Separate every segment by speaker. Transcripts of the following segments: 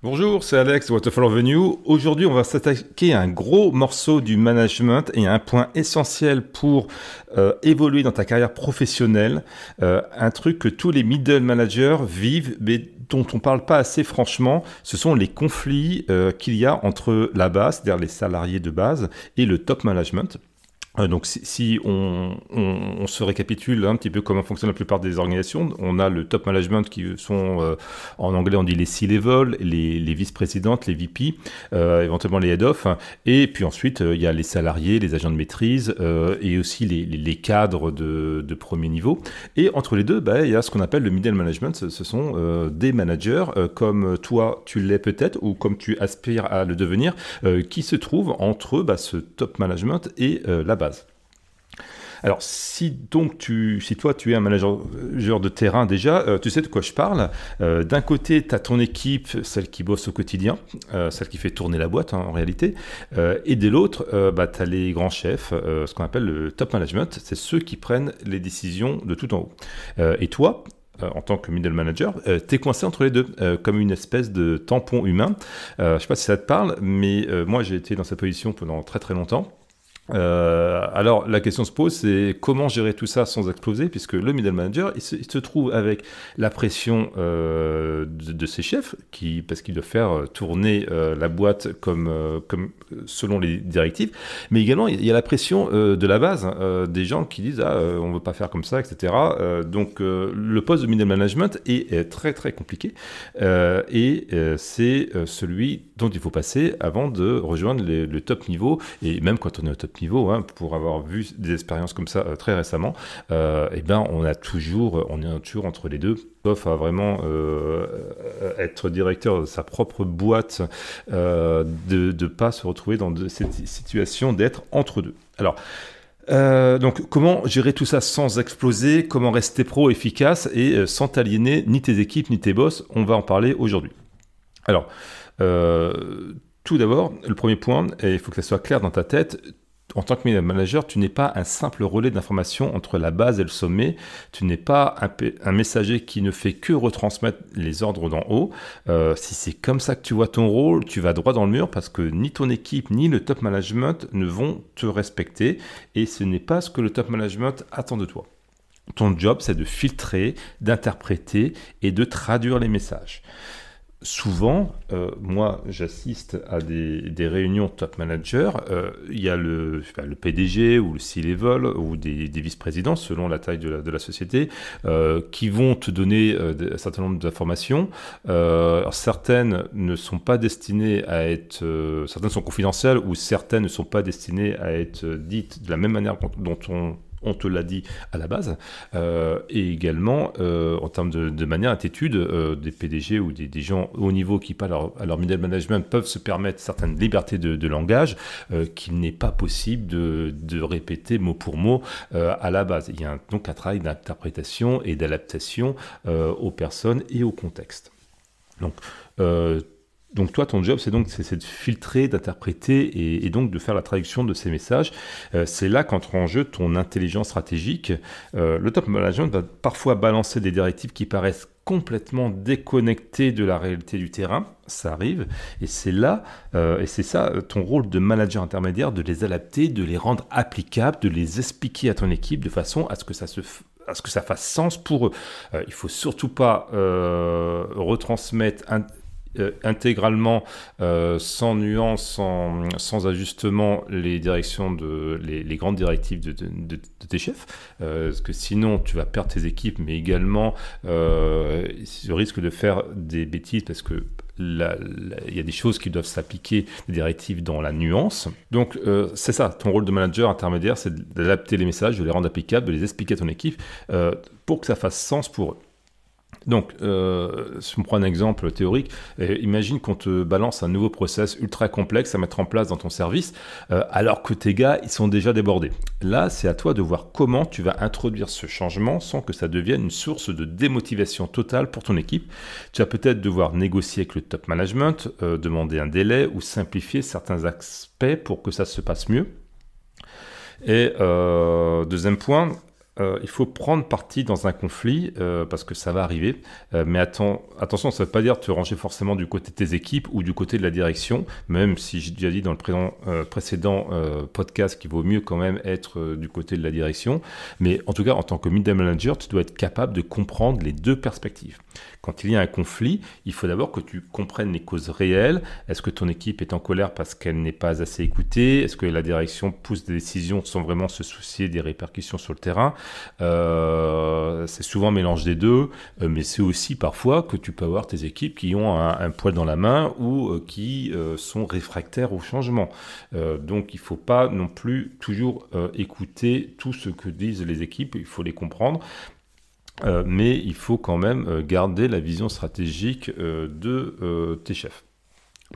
Speaker 1: Bonjour, c'est Alex de Waterfall Avenue. Aujourd'hui, on va s'attaquer à un gros morceau du management et à un point essentiel pour évoluer dans ta carrière professionnelle. Un truc que tous les middle managers vivent, mais dont on ne parle pas assez franchement, ce sont les conflits qu'il y a entre la base, c'est-à-dire les salariés de base, et le top management. Donc si on se récapitule un petit peu comment fonctionne la plupart des organisations, on a le top management qui sont, en anglais on dit les C-level, les vice-présidentes, les VP, éventuellement les head-off, et puis ensuite il y a les salariés, les agents de maîtrise, et aussi les cadres de premier niveau. Et entre les deux, il y a ce qu'on appelle le middle management, ce sont des managers comme toi tu l'es peut-être, ou comme tu aspires à le devenir, qui se trouvent entre ce top management et la base. Alors, si toi tu es un manager de terrain déjà, tu sais de quoi je parle. D'un côté, tu as ton équipe, celle qui bosse au quotidien, celle qui fait tourner la boîte en réalité, et de l'autre, tu as les grands chefs, ce qu'on appelle le top management, c'est ceux qui prennent les décisions de tout en haut. Et toi, en tant que middle manager, tu es coincé entre les deux, comme une espèce de tampon humain. Je ne sais pas si ça te parle, mais moi j'ai été dans cette position pendant très très longtemps. Alors la question se pose, c'est comment gérer tout ça sans exploser, puisque le middle manager il se trouve avec la pression de ses chefs parce qu'il doit faire tourner la boîte comme selon les directives, mais également il y a la pression de la base, des gens qui disent on veut pas faire comme ça, etc. Donc le poste de middle management est très très compliqué, et c'est celui dont il faut passer avant de rejoindre le top niveau. Et même quand on est au top niveau, pour avoir vu des expériences comme ça très récemment, on est toujours entre les deux, sauf à vraiment être directeur de sa propre boîte, de ne pas se retrouver dans cette situation d'être entre deux. Alors, donc comment gérer tout ça sans exploser, comment rester pro efficace et sans t'aliéner ni tes équipes ni tes boss, on va en parler aujourd'hui. Alors, tout d'abord, le premier point, et il faut que ça soit clair dans ta tête, en tant que manager, tu n'es pas un simple relais d'information entre la base et le sommet. Tu n'es pas un messager qui ne fait que retransmettre les ordres d'en haut. Si c'est comme ça que tu vois ton rôle, tu vas droit dans le mur parce que ni ton équipe ni le top management ne vont te respecter et ce n'est pas ce que le top management attend de toi. Ton job, c'est de filtrer, d'interpréter et de traduire les messages. Souvent, moi j'assiste à des réunions top managers, il y a le PDG ou le C-level ou des vice-présidents selon la taille de la société, qui vont te donner un certain nombre d'informations. Certaines ne sont pas destinées à être, certaines sont confidentielles ou certaines ne sont pas destinées à être dites de la même manière dont on te l'a dit à la base, et également en termes de manière attitude, des PDG ou des gens haut niveau qui parlent à leur middle management peuvent se permettre certaines libertés de langage qu'il n'est pas possible de répéter mot pour mot à la base. Il y a donc un travail d'interprétation et d'adaptation aux personnes et au contexte. Donc toi, ton job, c'est de filtrer, d'interpréter et donc de faire la traduction de ces messages. C'est là qu'entre en jeu ton intelligence stratégique. Le top management va parfois balancer des directives qui paraissent complètement déconnectées de la réalité du terrain. Ça arrive. Et c'est là, et c'est ça ton rôle de manager intermédiaire, de les adapter, de les rendre applicables, de les expliquer à ton équipe de façon à ce que ça fasse sens pour eux. Il ne faut surtout pas retransmettre intégralement, sans nuance, sans ajustement, les directions les grandes directives de tes chefs, parce que sinon tu vas perdre tes équipes, mais également tu risques de faire des bêtises parce que il y a des choses qui doivent s'appliquer, des directives dans la nuance. Donc c'est ça, ton rôle de manager intermédiaire, c'est d'adapter les messages, de les rendre applicables, de les expliquer à ton équipe pour que ça fasse sens pour eux. Donc, si on prend un exemple théorique, imagine qu'on te balance un nouveau process ultra complexe à mettre en place dans ton service, alors que tes gars, ils sont déjà débordés. Là, c'est à toi de voir comment tu vas introduire ce changement sans que ça devienne une source de démotivation totale pour ton équipe. Tu vas peut-être devoir négocier avec le top management, demander un délai ou simplifier certains aspects pour que ça se passe mieux. Et deuxième point, il faut prendre parti dans un conflit parce que ça va arriver. Mais attention, ça ne veut pas dire te ranger forcément du côté de tes équipes ou du côté de la direction, même si j'ai déjà dit dans le précédent podcast qu'il vaut mieux quand même être du côté de la direction. Mais en tout cas, en tant que middle manager, tu dois être capable de comprendre les deux perspectives. Quand il y a un conflit, il faut d'abord que tu comprennes les causes réelles. Est-ce que ton équipe est en colère parce qu'elle n'est pas assez écoutée? Est-ce que la direction pousse des décisions sans vraiment se soucier des répercussions sur le terrain? C'est souvent un mélange des deux, mais c'est aussi parfois que tu peux avoir tes équipes qui ont un poil dans la main ou qui sont réfractaires au changement. Donc il ne faut pas non plus toujours écouter tout ce que disent les équipes, il faut les comprendre. Mais il faut quand même garder la vision stratégique de tes chefs.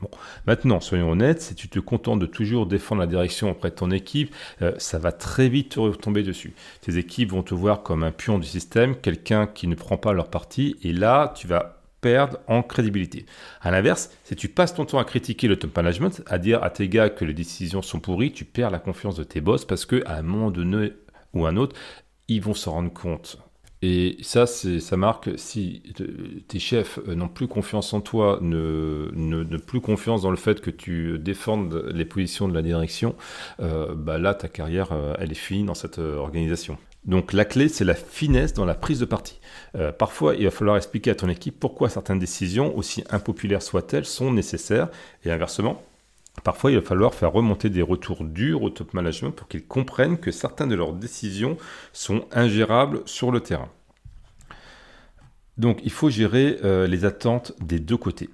Speaker 1: Bon. Maintenant, soyons honnêtes, si tu te contentes de toujours défendre la direction auprès de ton équipe, ça va très vite te retomber dessus. Tes équipes vont te voir comme un pion du système, quelqu'un qui ne prend pas leur parti, et là, tu vas perdre en crédibilité. À l'inverse, si tu passes ton temps à critiquer le top management, à dire à tes gars que les décisions sont pourries, tu perds la confiance de tes boss parce qu'à un moment donné ou un autre, ils vont s'en rendre compte. Et ça marque si tes chefs n'ont plus confiance en toi, ne plus confiance dans le fait que tu défendes les positions de la direction, là, ta carrière, elle est finie dans cette organisation. Donc la clé, c'est la finesse dans la prise de parti. Parfois, il va falloir expliquer à ton équipe pourquoi certaines décisions, aussi impopulaires soient-elles, sont nécessaires, et inversement. Parfois, il va falloir faire remonter des retours durs au top management pour qu'ils comprennent que certaines de leurs décisions sont ingérables sur le terrain. Donc, il faut gérer les attentes des deux côtés.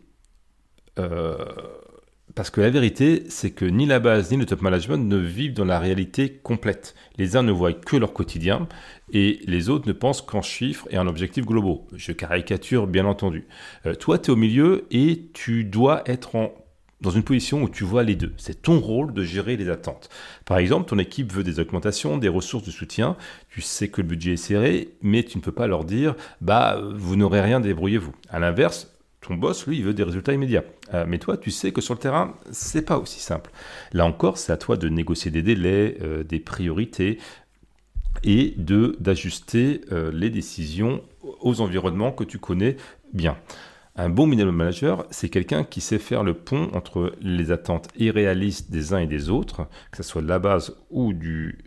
Speaker 1: Parce que la vérité, c'est que ni la base ni le top management ne vivent dans la réalité complète. Les uns ne voient que leur quotidien et les autres ne pensent qu'en chiffres et en objectifs globaux. Je caricature, bien entendu. Toi, tu es au milieu et tu dois être dans une position où tu vois les deux. C'est ton rôle de gérer les attentes. Par exemple, ton équipe veut des augmentations, des ressources de soutien. Tu sais que le budget est serré, mais tu ne peux pas leur dire « vous n'aurez rien, débrouillez-vous ». À l'inverse, ton boss, lui, il veut des résultats immédiats. Mais toi, tu sais que sur le terrain, c'est pas aussi simple. Là encore, c'est à toi de négocier des délais, des priorités et d'ajuster les décisions aux environnements que tu connais bien. Un bon middle manager, c'est quelqu'un qui sait faire le pont entre les attentes irréalistes des uns et des autres, que ce soit de la base ou du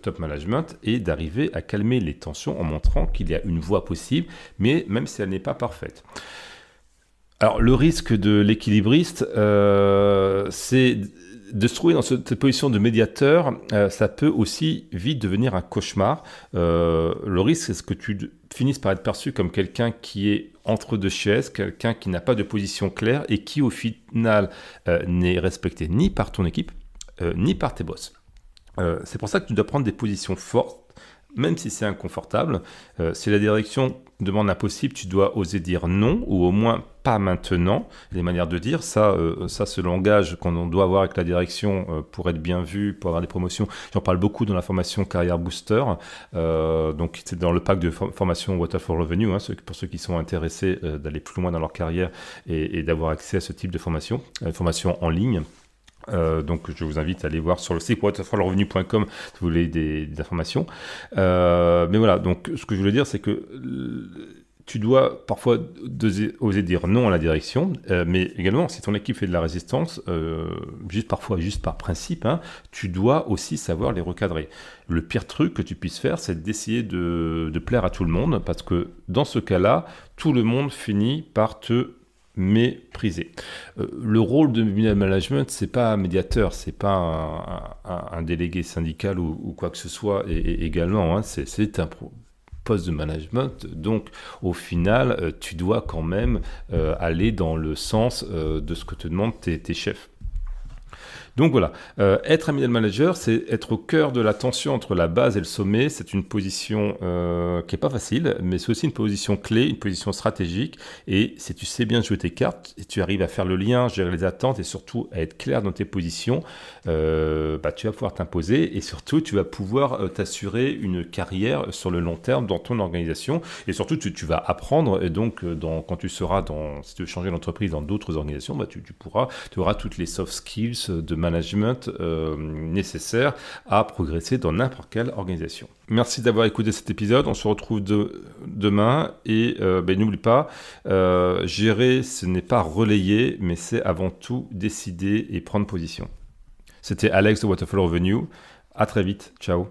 Speaker 1: top management, et d'arriver à calmer les tensions en montrant qu'il y a une voie possible, mais même si elle n'est pas parfaite. Alors, le risque de l'équilibriste, c'est de se trouver dans cette position de médiateur. Ça peut aussi vite devenir un cauchemar. Le risque, c'est que tu finisses par être perçu comme quelqu'un qui est entre deux chaises, quelqu'un qui n'a pas de position claire et qui, au final, n'est respecté ni par ton équipe, ni par tes boss. C'est pour ça que tu dois prendre des positions fortes, même si c'est inconfortable. Si la direction demande l'impossible, tu dois oser dire non, ou au moins pas maintenant. Les manières de dire, ça ce langage qu'on doit avoir avec la direction pour être bien vu, pour avoir des promotions. J'en parle beaucoup dans la formation Carrière Booster. Donc c'est dans le pack de formation Water for Revenue, pour ceux qui sont intéressés d'aller plus loin dans leur carrière et d'avoir accès à ce type de formation en ligne. Donc je vous invite à aller voir sur le site waterfallrevenu.com si vous voulez des informations. Mais voilà, donc ce que je voulais dire, c'est que tu dois parfois oser dire non à la direction, mais également, si ton équipe fait de la résistance, juste par principe, tu dois aussi savoir les recadrer. Le pire truc que tu puisses faire, c'est d'essayer de plaire à tout le monde, parce que dans ce cas-là, tout le monde finit par te mépriser. Le rôle de middle management, c'est pas un médiateur, c'est pas un délégué syndical ou quoi que ce soit, et également, c'est un poste de management, donc au final, tu dois quand même aller dans le sens de ce que te demandent tes chefs. Donc voilà, être un middle manager, c'est être au cœur de la tension entre la base et le sommet. C'est une position qui n'est pas facile, mais c'est aussi une position clé, une position stratégique. Et si tu sais bien jouer tes cartes, et tu arrives à faire le lien, gérer les attentes et surtout à être clair dans tes positions, tu vas pouvoir t'imposer et surtout tu vas pouvoir t'assurer une carrière sur le long terme dans ton organisation. Et surtout, tu vas apprendre. Et donc, quand tu seras si tu veux changer d'entreprise dans d'autres organisations, tu auras toutes les soft skills ressources de management nécessaires à progresser dans n'importe quelle organisation. Merci d'avoir écouté cet épisode. On se retrouve demain et n'oublie pas, gérer, ce n'est pas relayer, mais c'est avant tout décider et prendre position. C'était Alex de Waterfall Revenue. À très vite. Ciao.